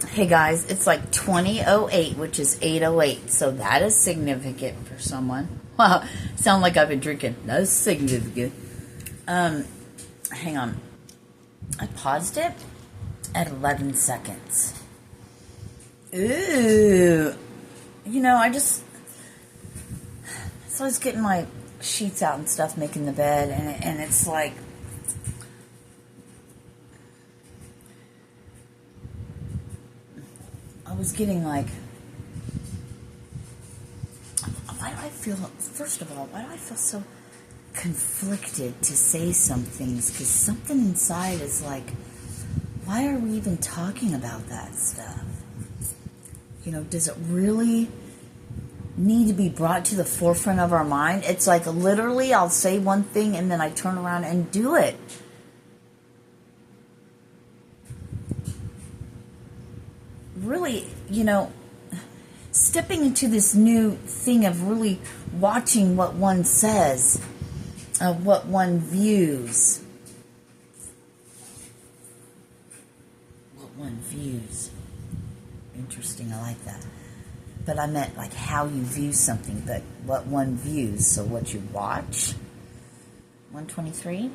Hey guys, it's like 20:08, which is 8:08, so that is significant for someone. Wow, sound like I've been drinking. That's significant. Hang on. I paused it at 11 seconds. Ooh. So I was getting my sheets out and stuff, making the bed, and it's like, I was getting like, first of all, why do I feel so conflicted to say some things? Because something inside is like, why are we even talking about that stuff? Does it really need to be brought to the forefront of our mind? It's like literally I'll say one thing and then I turn around and do it. Really, stepping into this new thing of really watching what one says, what one views. What one views. Interesting, I like that. But I meant like how you view something, but what one views. So what you watch. 123.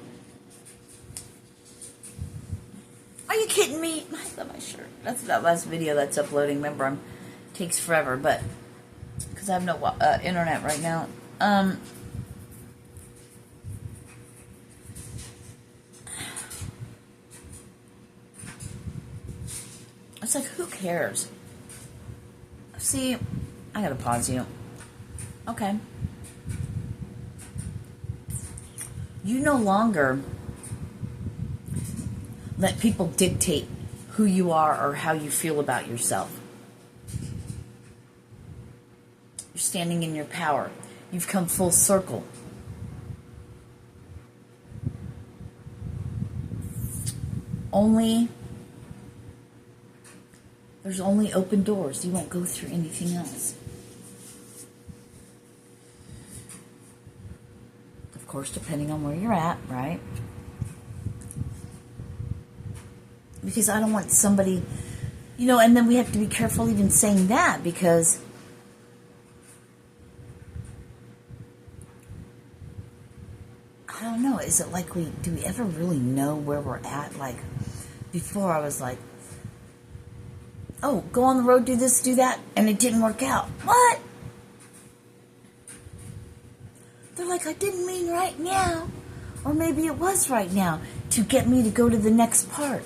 Are you kidding me? I love my shirt. That's that last video that's uploading. Remember, it takes forever, but because I have no internet right now. It's like, who cares? See, I gotta pause you. Okay. You no longer let people dictate who you are or how you feel about yourself. You're standing in your power. You've come full circle. There's only open doors. You won't go through anything else. Of course, depending on where you're at, right? Because I don't want somebody, and then we have to be careful even saying that, because I don't know, is it like do we ever really know where we're at? Like, before I was like, oh, go on the road, do this, do that, and it didn't work out. What? They're like, I didn't mean right now, or maybe it was right now, to get me to go to the next part.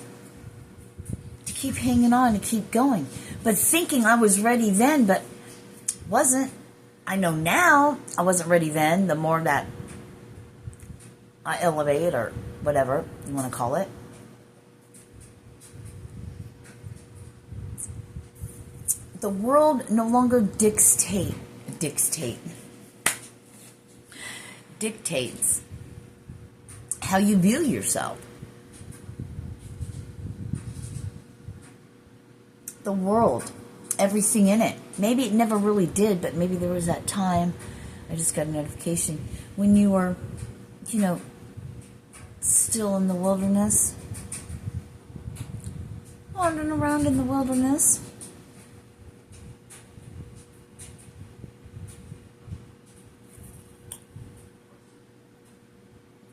Keep hanging on, to keep going, but thinking I was ready then, but wasn't. I know now I wasn't ready then. The more that I elevate, or whatever you want to call it, the world no longer dictates how you view yourself. The world, everything in it. Maybe it never really did, but maybe there was that time, I just got a notification, when you were, still in the wilderness, wandering around in the wilderness.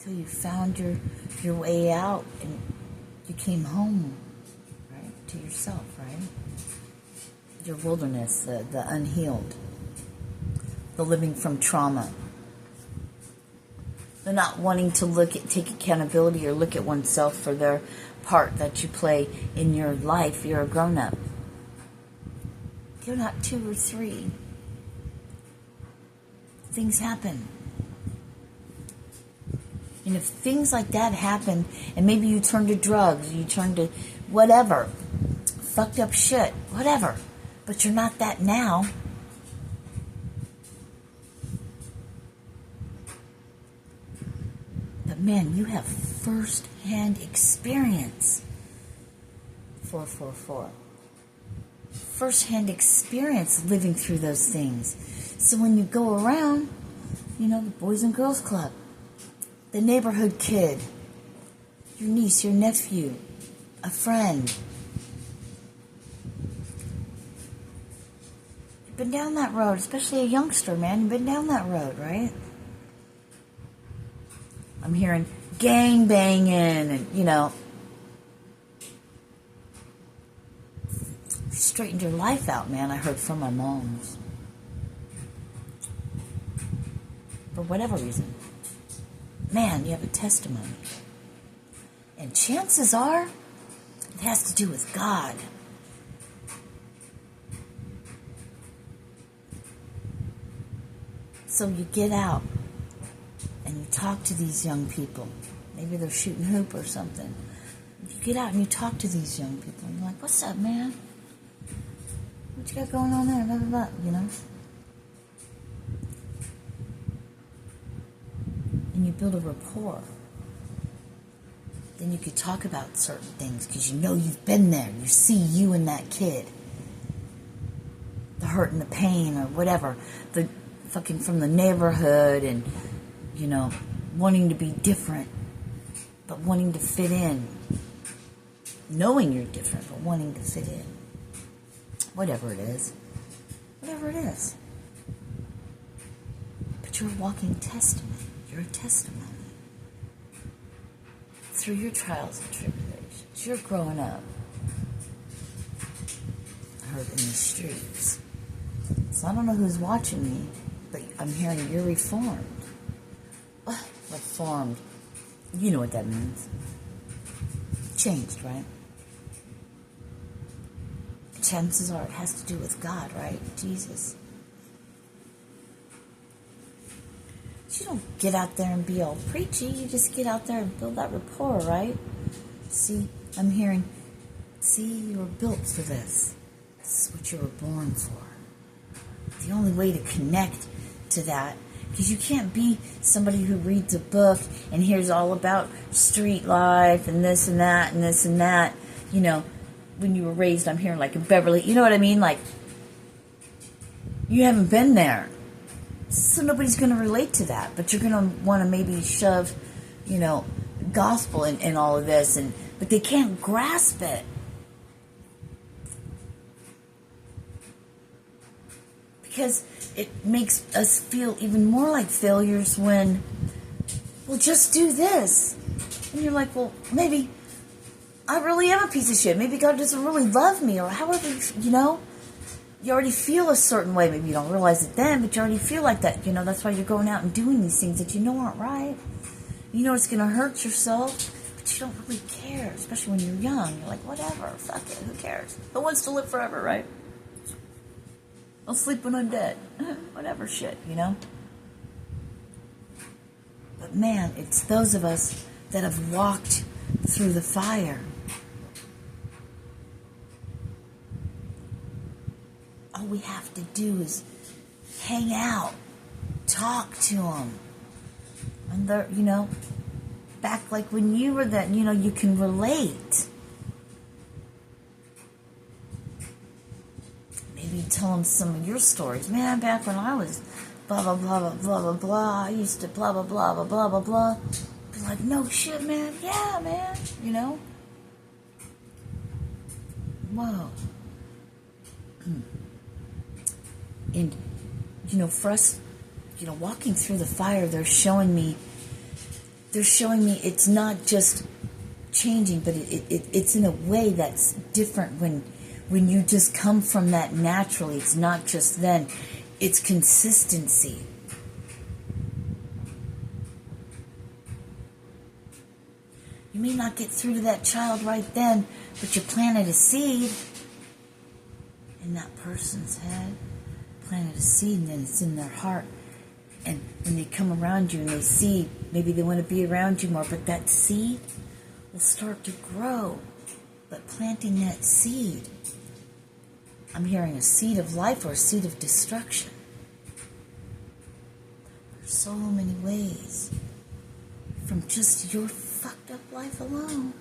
Till you found your way out and you came home, right, to yourself, right? Your wilderness, the unhealed, the living from trauma, the not wanting to take accountability or look at oneself for their part that you play in your life. You're a grown-up. You're not 2 or 3. Things happen. And if things like that happen, and maybe you turn to drugs, you turn to whatever, fucked up shit, whatever, but you're not that now. But man, you have first-hand experience. 444. First-hand experience living through those things. So when you go around, the Boys and Girls Club, the neighborhood kid, your niece, your nephew, a friend, been down that road, especially a youngster, man. You've been down that road, right? I'm hearing gang banging and, you straightened your life out, man. I heard from my moms. For whatever reason. Man, you have a testimony. And chances are, it has to do with God. So you get out and you talk to these young people. Maybe they're shooting hoop or something. You get out and you talk to these young people. And you're like, what's up, man? What you got going on there? Blah, blah, blah, And you build a rapport. Then you could talk about certain things because you know you've been there. You see you and that kid. The hurt and the pain or whatever. The fucking from the neighborhood and, wanting to be different, but wanting to fit in. Knowing you're different, but wanting to fit in. Whatever it is. Whatever it is. But you're a walking testament. You're a testimony. Through your trials and tribulations. You're growing up. I heard in the streets. So I don't know who's watching me, but I'm hearing you're reformed. Reformed. You know what that means. Changed, right? Chances are it has to do with God, right? Jesus. You don't get out there and be all preachy. You just get out there and build that rapport, right? See, I'm hearing, you were built for this. This is what you were born for. The only way to connect to that, because you can't be somebody who reads a book and hears all about street life and this and that and this and that. When you were raised, I'm hearing like in Beverly, you know what I mean? Like, you haven't been there. So nobody's going to relate to that. But you're going to want to maybe shove, gospel in all of this. But they can't grasp it. Because it makes us feel even more like failures when, well, just do this. And you're like, well, maybe I really am a piece of shit. Maybe God doesn't really love me. Or however, you already feel a certain way. Maybe you don't realize it then, but you already feel like that. That's why you're going out and doing these things that you know aren't right. You know it's going to hurt yourself, but you don't really care, especially when you're young. You're like, whatever, fuck it, who cares? Who wants to live forever, right? I'll sleep when I'm dead. Whatever shit, But man, it's those of us that have walked through the fire. All we have to do is hang out, talk to them. And they're, back like when you were that, you can relate. Maybe tell them some of your stories. Man, back when I was blah, blah, blah, blah, blah, blah, blah. I used to blah, blah, blah, blah, blah, blah, blah. Be like, no shit, man. Yeah, man. Whoa. And, for us, walking through the fire, they're showing me it's not just changing, but it's in a way that's different when you just come from that naturally. It's not just then. It's consistency. You may not get through to that child right then, but you planted a seed in that person's head. Planted a seed, and then it's in their heart. And when they come around you and they see, maybe they want to be around you more, but that seed will start to grow. But planting that seed, I'm hearing a seed of life or a seed of destruction. There's so many ways from just your fucked up life alone.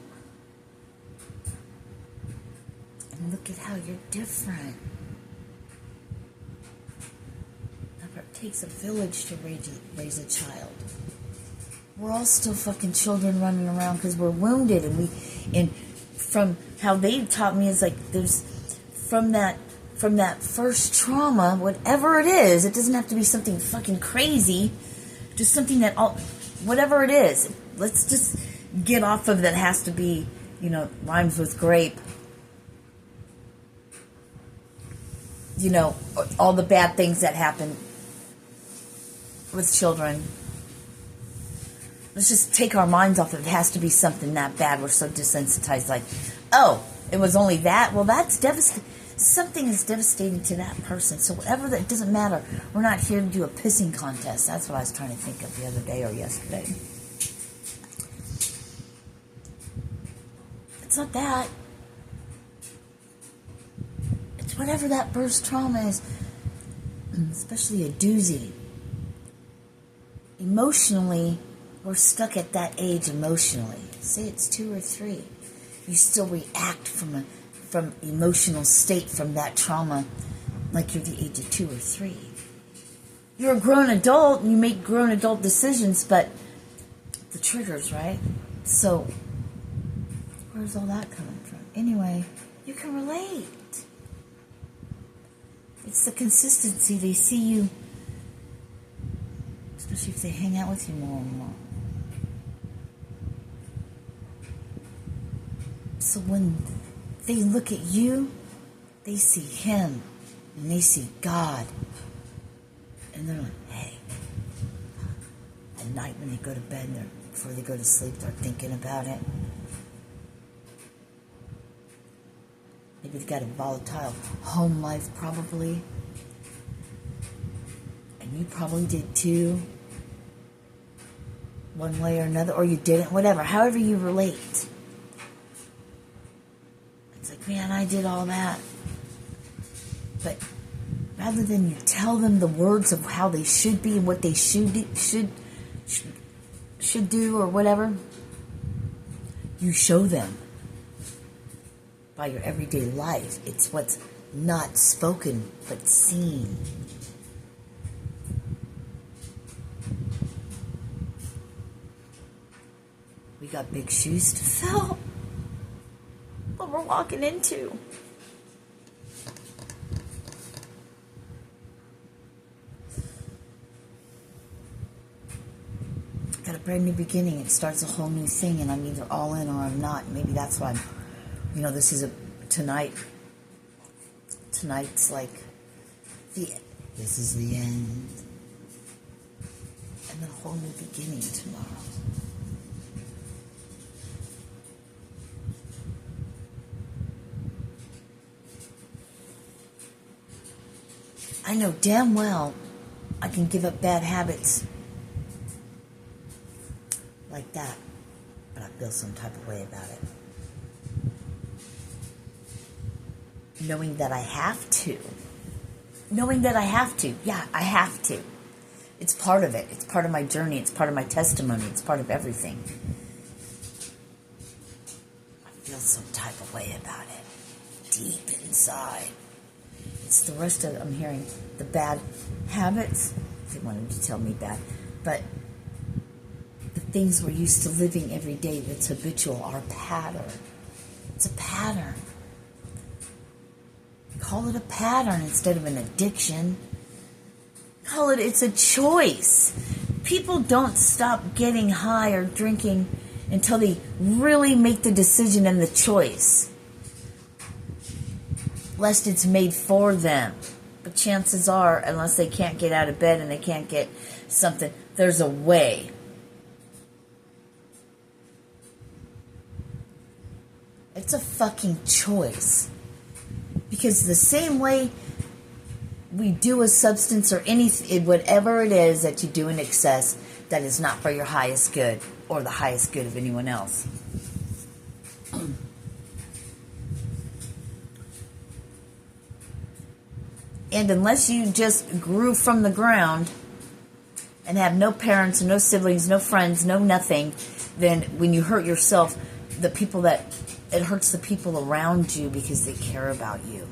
And look at how you're different. It takes a village to raise a child. We're all still fucking children running around because we're wounded, and from how they taught me is like there's from that from that first trauma, whatever it is. It doesn't have to be something fucking crazy. Just something that, whatever it is. Let's just get off of that has to be, rhymes with grape. All the bad things that happen with children. Let's just take our minds off of it. It has to be something that bad. We're so desensitized. Like, oh, it was only that? Well, that's devastating. Something is devastating to that person. So whatever, that doesn't matter. We're not here to do a pissing contest. That's what I was trying to think of the other day or yesterday. It's not that. It's whatever that first trauma is. Especially a doozy. Emotionally, we're stuck at that age emotionally. Say it's 2 or 3. You still react from emotional state from that trauma like you're the age of 2 or 3. You're a grown adult and you make grown adult decisions, but the triggers, right? So where's all that coming from? Anyway, you can relate. It's the consistency. They see you, especially if they hang out with you more and more. So when they look at you, they see Him, and they see God. And they're like, hey. At night when they go to bed, before they go to sleep, they're thinking about it. Maybe they got a volatile home life, probably. And you probably did too. One way or another, or you didn't, whatever. However you relate. It's like, man, I did all that. But rather than you tell them the words of how they should be and what they should do or whatever, you show them by your everyday life. It's what's not spoken but seen. We got big shoes to fill. What we're walking into. Got a brand new beginning. It starts a whole new thing, and I'm either all in or I'm not. Maybe that's why this is tonight. Tonight's like this is the end, and then a whole new beginning tomorrow. I know damn well I can give up bad habits like that, but I feel some type of way about it. Knowing that I have to. Yeah, I have to. It's part of it. It's part of my journey. It's part of my testimony. It's part of everything. I feel some type of way about it. Deep inside. It's the rest of, I'm hearing, the bad habits. They wanted to tell me bad. But the things we're used to living every day that's habitual, our pattern. It's a pattern. Call it a pattern instead of an addiction. It's a choice. People don't stop getting high or drinking until they really make the decision and the choice. Lest it's made for them. But chances are, unless they can't get out of bed and they can't get something, there's a way. It's a fucking choice. Because the same way we do a substance or anything, whatever it is that you do in excess, that is not for your highest good or the highest good of anyone else. And unless you just grew from the ground and have no parents, no siblings, no friends, no nothing, then when you hurt yourself, it hurts the people around you because they care about you.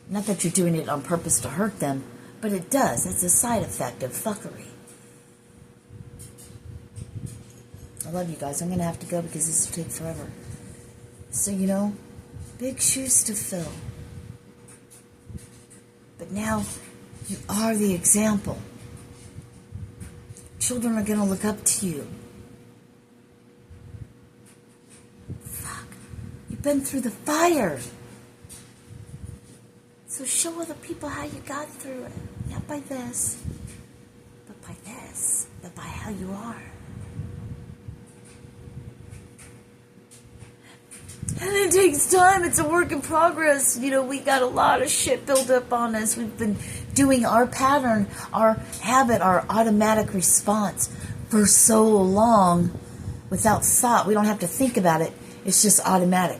Not that you're doing it on purpose to hurt them, but it does. It's a side effect of fuckery. I love you guys. I'm going to have to go because this will take forever. So, big shoes to fill. But now you are the example. Children are going to look up to you. Fuck. You've been through the fire. So show other people how you got through it. Not by this, but by this, but by how you are. And it takes time. It's a work in progress. You know, we got a lot of shit built up on us. We've been doing our pattern, our habit, our automatic response for so long without thought. We don't have to think about it. It's just automatic.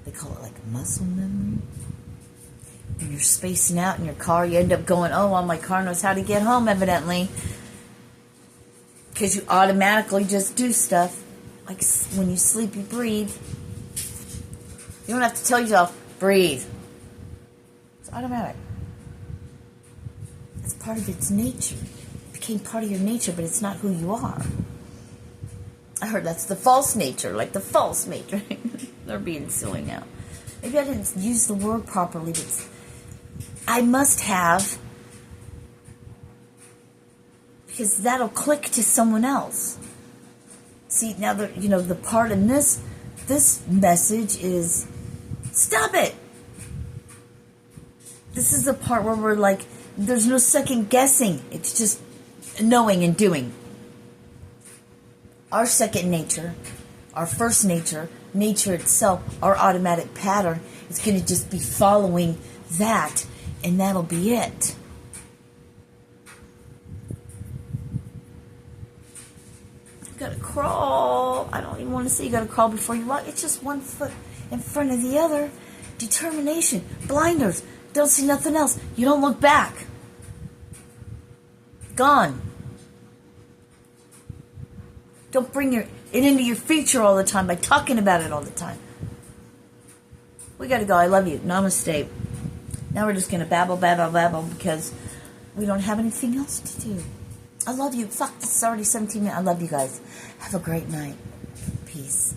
They call it like muscle memory. When you're spacing out in your car, you end up going, oh, well, my car knows how to get home, evidently. Because you automatically just do stuff. Like when you sleep, you breathe. You don't have to tell yourself, breathe. It's automatic. It's part of its nature. It became part of your nature, but it's not who you are. I heard that's the false nature, like the false nature. They're being silly now. Maybe I didn't use the word properly, but I must have, because that'll click to someone else. See, now the part in this message is, stop it. This is the part where we're like, there's no second guessing. It's just knowing and doing. Our second nature, our first nature, nature itself, our automatic pattern, is going to just be following that, and that'll be it. You gotta crawl. I don't even want to say you gotta crawl before you walk. It's just one foot in front of the other. Determination. Blinders. Don't see nothing else. You don't look back. Gone. Don't bring it into your future all the time by talking about it all the time. We gotta go. I love you. Namaste. Now we're just gonna babble because we don't have anything else to do. I love you. Fuck, this is already 17 minutes. I love you guys. Have a great night. Peace.